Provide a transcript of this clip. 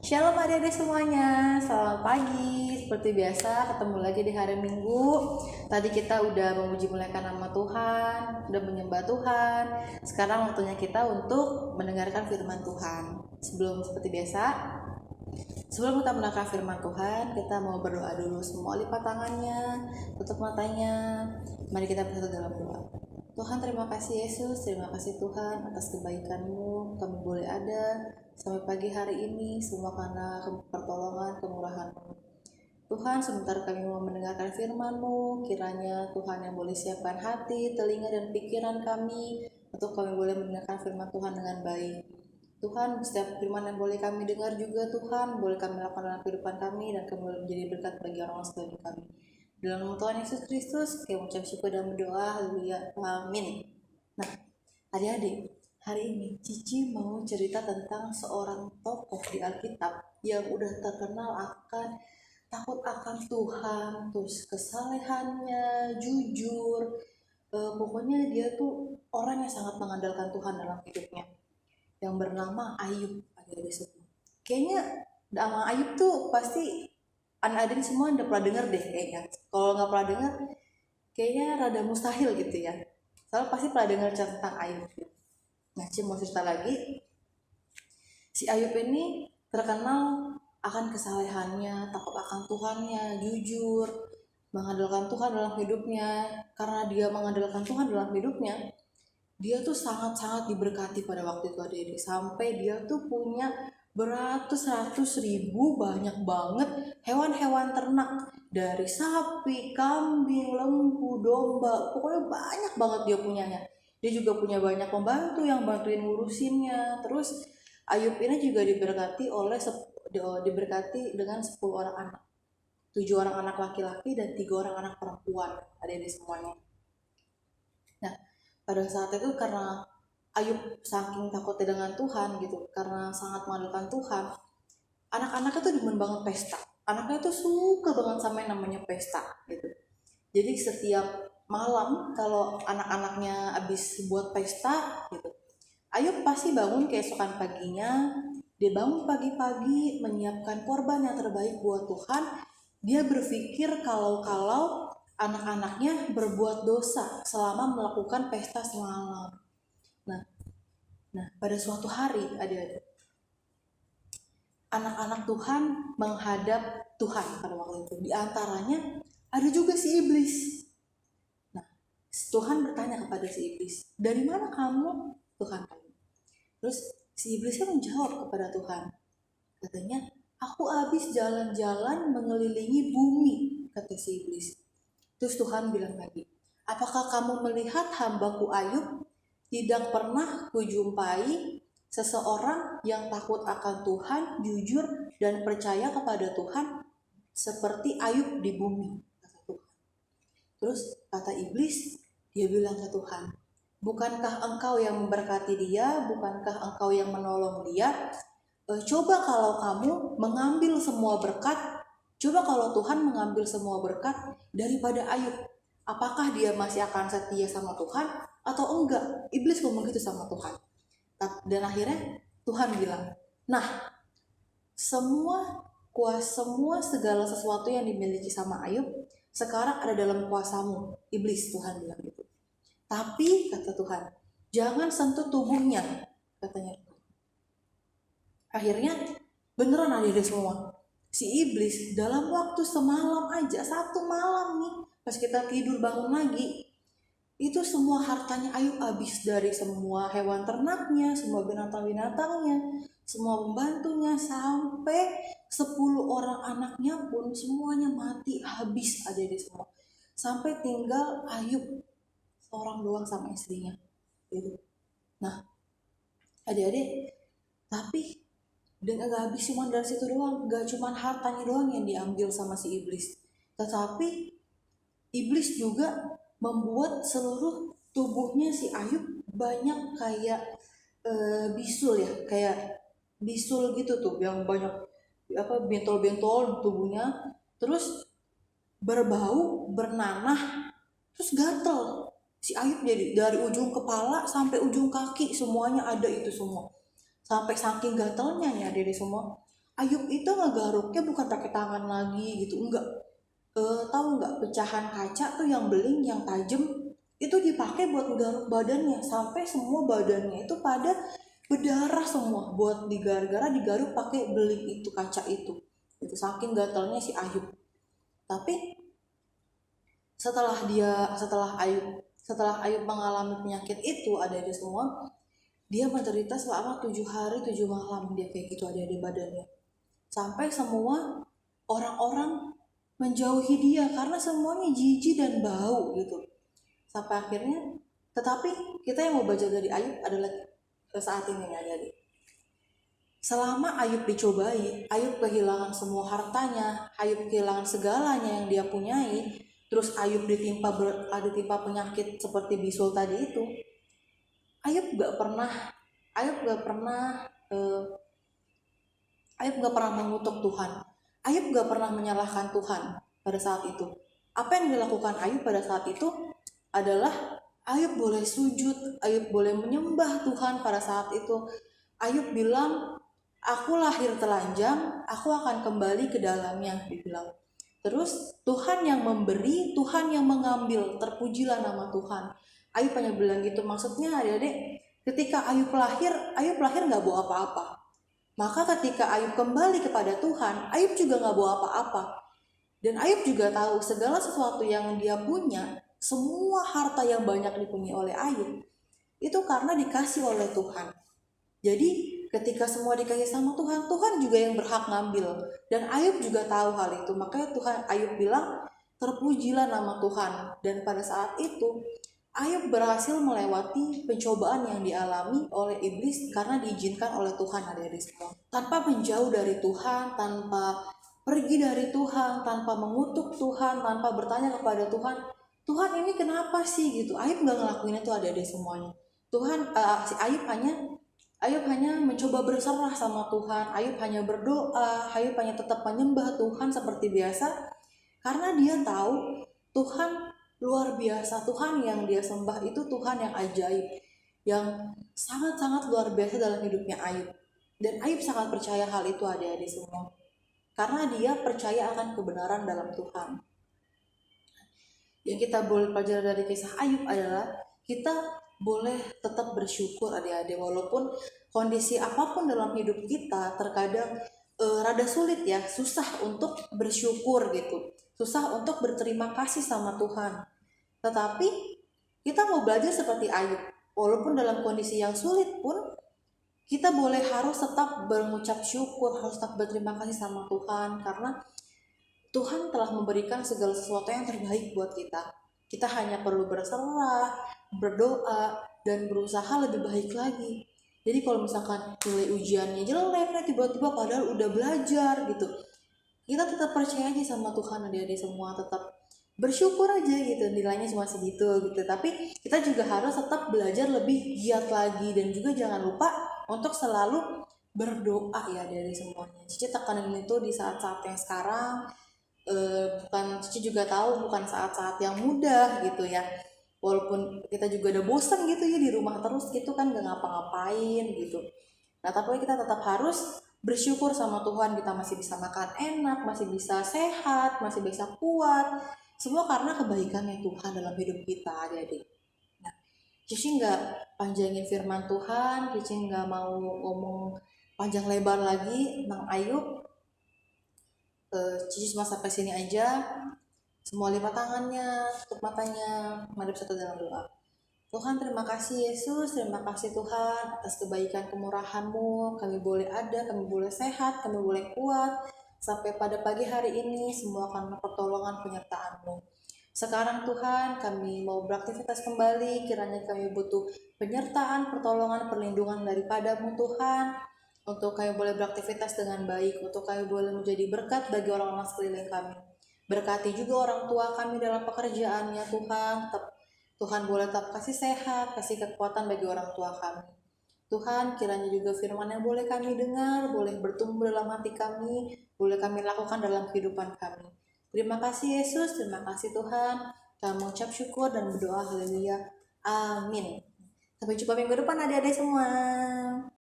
Shalom adik-adik semuanya, selamat pagi. Seperti biasa ketemu lagi di hari Minggu. Tadi kita udah memuji muliakan nama Tuhan, udah menyembah Tuhan. Sekarang waktunya kita untuk mendengarkan firman Tuhan. Seperti biasa, sebelum kita mendengarkan firman Tuhan, kita mau berdoa dulu. Semua lipat tangannya, tutup matanya. Mari kita bersatu dalam doa. Tuhan, terima kasih Yesus, terima kasih Tuhan atas kebaikan-Mu, kami boleh ada sampai pagi hari ini, semua karena pertolongan, kemurahan-Mu. Tuhan, sebentar kami mau mendengarkan firman-Mu, kiranya Tuhan yang boleh siapkan hati, telinga, dan pikiran kami, untuk kami boleh mendengarkan firman Tuhan dengan baik. Tuhan, setiap firman yang boleh kami dengar juga Tuhan, boleh kami lakukan dalam kehidupan kami, dan kami boleh menjadi berkat bagi orang sekeliling kami. Dalam nama Tuhan Yesus Kristus, kami mengucap syukur dan berdoa, haleluya, amin. Nah, adik-adik, hari ini Cici mau cerita tentang seorang tokoh di Alkitab yang udah terkenal akan takut akan Tuhan, terus kesalehannya, jujur, pokoknya dia tuh orang yang sangat mengandalkan Tuhan dalam hidupnya, yang bernama Ayub. Adik-adik semua, kayaknya nama Ayub tuh pasti adik-adik semua udah pernah dengar deh kayaknya. Kalau nggak pernah dengar, kayaknya rada mustahil gitu ya. Soalnya pasti pernah dengar tentang Ayub. Nah, Cim mau cerita lagi. Si Ayub ini terkenal akan kesalehannya, takut akan Tuhannya, jujur, mengandalkan Tuhan dalam hidupnya. Karena dia mengandalkan Tuhan dalam hidupnya, dia tuh sangat-sangat diberkati pada waktu itu adik-adik. Sampai dia tuh punya beratus-ratus ribu, banyak banget hewan-hewan ternak, dari sapi, kambing, lembu, domba, pokoknya banyak banget dia punyanya. Dia juga punya banyak pembantu yang bantuin ngurusinnya. Terus Ayub ini juga diberkati dengan 10 orang anak, 7 orang anak laki-laki dan 3 orang anak perempuan, adik-adik semuanya. Nah, pada saat itu karena Ayub saking takutnya dengan Tuhan gitu, karena sangat mengandalkan Tuhan, anak-anaknya tuh demen banget pesta. Anaknya tuh suka banget sama yang namanya pesta gitu. Jadi setiap malam kalau anak-anaknya habis buat pesta gitu, Ayub pasti bangun keesokan paginya. Dia bangun pagi-pagi menyiapkan korban yang terbaik buat Tuhan. Dia berpikir kalau anak-anaknya berbuat dosa selama melakukan pesta semalam. Nah, pada suatu hari ada anak-anak Tuhan menghadap Tuhan pada waktu itu. Di antaranya ada juga si iblis. Nah, Tuhan bertanya kepada si iblis, "Dari mana kamu, Tuhan?" Terus si iblisnya menjawab kepada Tuhan. Katanya, "Aku habis jalan-jalan mengelilingi bumi," kata si iblis. Terus Tuhan bilang lagi, "Apakah kamu melihat hambaku Ayub? Tidak pernah kujumpai seseorang yang takut akan Tuhan, jujur, dan percaya kepada Tuhan seperti Ayub di bumi," kata Tuhan. Terus kata iblis, dia bilang ke Tuhan, "Bukankah engkau yang memberkati dia? Bukankah engkau yang menolong dia? Coba kalau kamu mengambil semua berkat, coba kalau Tuhan mengambil semua berkat daripada Ayub, apakah dia masih akan setia sama Tuhan atau enggak?" Iblis ngomong gitu sama Tuhan. Dan akhirnya Tuhan bilang, "Nah, semua segala sesuatu yang dimiliki sama Ayub sekarang ada dalam kuasamu, iblis," Tuhan bilang gitu. "Tapi," kata Tuhan, "jangan sentuh tubuhnya," katanya. Akhirnya beneran ada semua. Si iblis dalam waktu semalam aja, satu malam nih, pas kita tidur bangun lagi, itu semua hartanya Ayub habis, dari semua hewan ternaknya, semua binatang-binatangnya, semua pembantunya, sampai 10 orang anaknya pun semuanya mati habis aja di semua. Sampai tinggal Ayub seorang doang sama istrinya. Gitu. Nah, adik-adik, tapi dan gak habis cuma dari situ doang, gak cuma hartanya doang yang diambil sama si iblis, tetapi iblis juga membuat seluruh tubuhnya si Ayub banyak kayak bisul ya, kayak bisul gitu tuh, yang banyak bentol-bentol tubuhnya, terus berbau, bernanah, terus gatel. Si Ayub jadi dari ujung kepala sampai ujung kaki semuanya ada itu semua. Sampai saking gatelnya ya dari semua. Ayub itu ngegaruknya bukan pakai tangan lagi gitu, enggak. Tahu nggak pecahan kaca tuh yang beling yang tajam itu dipakai buat nggaruk badannya sampai semua badannya itu pada berdarah semua buat digaruk pakai beling itu kaca itu saking gatalnya si Ayub. Tapi setelah Ayub mengalami penyakit itu ada di semua, dia menderita selama 7 hari 7 malam, dia kayak gitu ada di badannya, sampai semua orang-orang menjauhi dia karena semuanya jijik dan bau gitu. Sampai akhirnya, tetapi kita yang mau baca dari Ayub adalah saat ini ya, jadi selama Ayub dicobai, Ayub kehilangan semua hartanya, Ayub kehilangan segalanya yang dia punyai, terus Ayub ditimpa penyakit seperti bisul tadi itu. Ayub gak pernah Ayub gak pernah eh, Ayub gak pernah mengutuk Tuhan. Ayub gak pernah menyalahkan Tuhan pada saat itu. Apa yang dilakukan Ayub pada saat itu adalah Ayub boleh sujud, Ayub boleh menyembah Tuhan pada saat itu. Ayub bilang, aku lahir telanjang, aku akan kembali ke dalamnya, dibilang. Terus Tuhan yang memberi, Tuhan yang mengambil, terpujilah nama Tuhan. Ayub hanya bilang gitu, maksudnya adik-adik, ketika Ayub lahir gak bawa apa-apa. Maka ketika Ayub kembali kepada Tuhan, Ayub juga gak bawa apa-apa. Dan Ayub juga tahu segala sesuatu yang dia punya, semua harta yang banyak dipunyai oleh Ayub, itu karena dikasih oleh Tuhan. Jadi ketika semua dikasih sama Tuhan, Tuhan juga yang berhak ngambil. Dan Ayub juga tahu hal itu. Makanya Ayub bilang, terpujilah nama Tuhan. Dan pada saat itu, Ayub berhasil melewati pencobaan yang dialami oleh iblis karena diizinkan oleh Tuhan, adik-adik semua. Tanpa menjauh dari Tuhan, tanpa pergi dari Tuhan, tanpa mengutuk Tuhan, tanpa bertanya kepada Tuhan, Tuhan ini kenapa sih gitu. Ayub gak ngelakuin itu, adik-adik semuanya. Si Ayub hanya mencoba berserah sama Tuhan. Ayub hanya berdoa, Ayub hanya tetap menyembah Tuhan seperti biasa karena dia tahu Tuhan luar biasa. Tuhan yang dia sembah itu Tuhan yang ajaib, yang sangat-sangat luar biasa dalam hidupnya Ayub. Dan Ayub sangat percaya hal itu, adik-adik semua, karena dia percaya akan kebenaran dalam Tuhan. Yang kita boleh pelajari dari kisah Ayub adalah kita boleh tetap bersyukur, adik-adik, walaupun kondisi apapun dalam hidup kita terkadang rada sulit ya, susah untuk bersyukur gitu, susah untuk berterima kasih sama Tuhan. Tetapi kita mau belajar seperti Ayub, walaupun dalam kondisi yang sulit pun kita harus tetap mengucap syukur, harus tetap berterima kasih sama Tuhan, karena Tuhan telah memberikan segala sesuatu yang terbaik buat kita. Kita hanya perlu berserah, berdoa, dan berusaha lebih baik lagi. Jadi kalau misalkan nilai ujiannya jelek, tiba-tiba padahal udah belajar gitu, kita tetap percaya aja sama Tuhan, adik-adik semua, tetap bersyukur aja gitu, nilainya cuma segitu gitu. Tapi kita juga harus tetap belajar lebih giat lagi, dan juga jangan lupa untuk selalu berdoa ya dari semuanya. Cici tekanin itu di saat-saat yang sekarang, Cici juga tahu bukan saat-saat yang mudah gitu ya, walaupun kita juga udah bosan gitu ya di rumah terus gitu kan, gak ngapa-ngapain gitu. Nah tapi kita tetap harus bersyukur sama Tuhan, kita masih bisa makan enak, masih bisa sehat, masih bisa kuat, semua karena kebaikannya Tuhan dalam hidup kita, adik-adik. Nah, Cici nggak panjangin firman Tuhan, Cici nggak mau ngomong panjang lebar lagi tentang Ayub. Cici cuma sampai sini aja. Semua lipat tangannya, tutup matanya, madep satu dalam doa. Tuhan, terima kasih Yesus, terima kasih Tuhan atas kebaikan kemurahan-Mu. Kami boleh ada, kami boleh sehat, kami boleh kuat. Sampai pada pagi hari ini semua karena pertolongan penyertaan-Mu. Sekarang Tuhan, kami mau beraktivitas kembali, kiranya kami butuh penyertaan, pertolongan, perlindungan daripada-Mu Tuhan. Untuk kami boleh beraktivitas dengan baik, untuk kami boleh menjadi berkat bagi orang-orang sekeliling kami. Berkati juga orang tua kami dalam pekerjaannya Tuhan. Tuhan boleh tetap kasih sehat, kasih kekuatan bagi orang tua kami. Tuhan, kiranya juga firman yang boleh kami dengar, boleh bertumbuh dalam hati kami, boleh kami lakukan dalam kehidupan kami. Terima kasih Yesus, terima kasih Tuhan. Kami mengucap syukur dan berdoa, haleluya. Amin. Sampai jumpa minggu depan adik-adik semua.